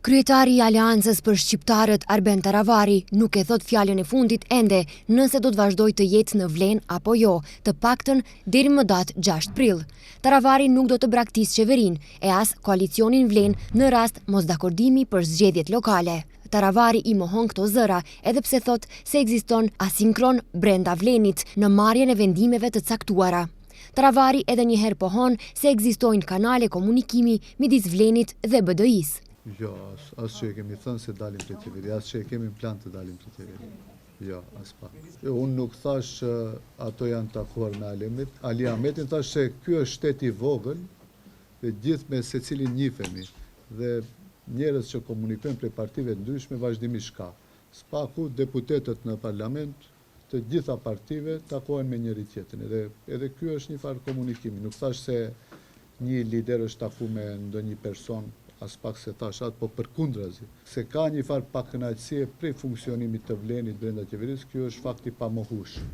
Kryetari i Aleancës për Shqiptarët Arben Taravari nuk e thot fjalën e fundit ende nëse do të vazhdoj të jetë në Vlenë apo jo, të paktën deri më datë 6 prill. Taravari nuk do të braktisë qeverinë e as koalicionin Vlenë në rast mosdakordimi për zgjedhjet lokale. Taravari i mohon këto zëra edhe pse thot se ekziston asinkron brenda Vlenit në marrjen e vendimeve të caktuara. Taravari edhe njëherë pohon se ekzistojnë kanale komunikimi midis Vlenit dhe BDI-s. Jo, as që e kemi thënë se dalim të qeveri, as që e kemi plan të dalim të qeveri. Jo, as pa. Unë nuk thash ato janë takuar me Ali Ahmetin, thash se ky është shteti i vogël dhe gjithë me secilin njihemi dhe njerëz që komunikojnë prej partive ndryshme vazhdimisht ka. Spaku deputetët në parlament të gjitha partive takohen me njëri tjetrin. Edhe ky është një farë komunikimi. Nuk thash se një lider është taku me ndonjë person, as pak se thash atë, po përkundrazi. Se ka një farë pakënaqësie prej funksionimit të Vlenit brenda qeverisë, kjo është fakti pa mohueshëm.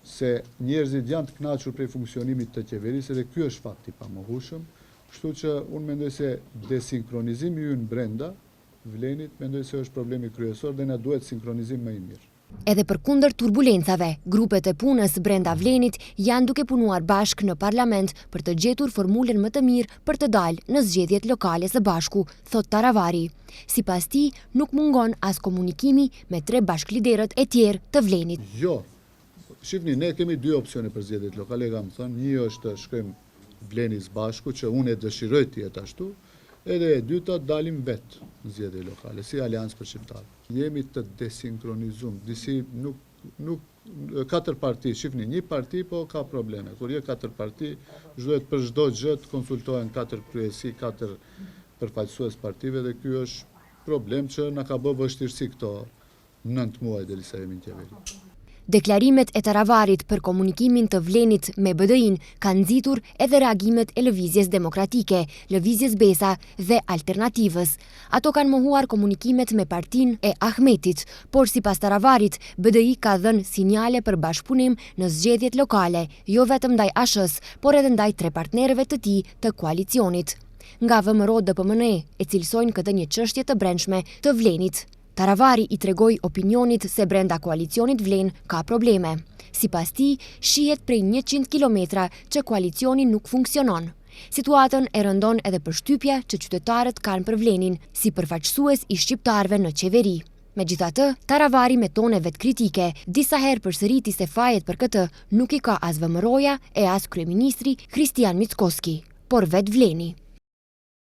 Se njerëzit janë të kënaqur prej funksionimit të qeverisë dhe ky është fakti pa mohueshëm. Kështu që unë mendoj se desinkronizimi ynë brenda Vlenit, mendoj se është problemi kryesor dhe na duhet sinkronizim më i mirë. Edhe përkundër turbulencave, grupet e punës brenda Vlenit janë duke punuar bashkë në parlament për të gjetur formulën më të mirë për të dalë në zgjedhjet lokale së bashku, thot Taravari. Sipas tij, nuk mungon as komunikimi me 3 bashkëliderët e tjerë të Vlenit. Jo, shifni, ne kemi 2 opsione për zgjedhjet lokale, kam thënë, një është të shkojmë Vleni së bashku, që unë e dëshiroj të jetë ashtu, edhe e dyta dalim vetë në zgjedhje lokale, si Aleancë për Shqiptarët. Jemi të desinkronizum, disi nuk 4 parti, shifni, një parti po ka probleme. Kur je 4 parti, duhet për çdo gjë të konsultohen 4 kryesi, 4 përfaqësues partive dhe ky është problem që na ka bërë vështirësi këto 9 muaj derisa jemi në qeveri. Deklarimet e Taravarit për komunikimin të Vlenit me BDI-n kanë nxitur edhe reagimet e Lëvizjes Demokratike, Lëvizjes Besa dhe Alternativës. Ato kanë mohuar komunikimet me partinë e Ahmetit, por sipas Taravarit, BDI ka dhënë sinjale për bashkëpunim në zgjedhjet lokale, jo vetëm ndaj ASH-s, por edhe ndaj 3 partnerëve të tij të koalicionit. Nga VMRO-DPMNE e cilësojnë këtë një çështje të brendshme të Vlenit. Taravari i tregoi opinionit se brenda koalicionit Vlenë ka probleme. Sipas tij, shihet prej 100 kilometra që koalicioni nuk funksionon. Situatën e rëndon edhe përshtypja që qytetarët kanë për Vlenin si përfaqësues i shqiptarëve në qeveri. Megjithatë, Taravari me tone vetë kritike, disa herë përsëriti se fajet për këtë nuk i ka as VMRO-ja e as kryeministri Kristian Mickoski, por vetë Vleni.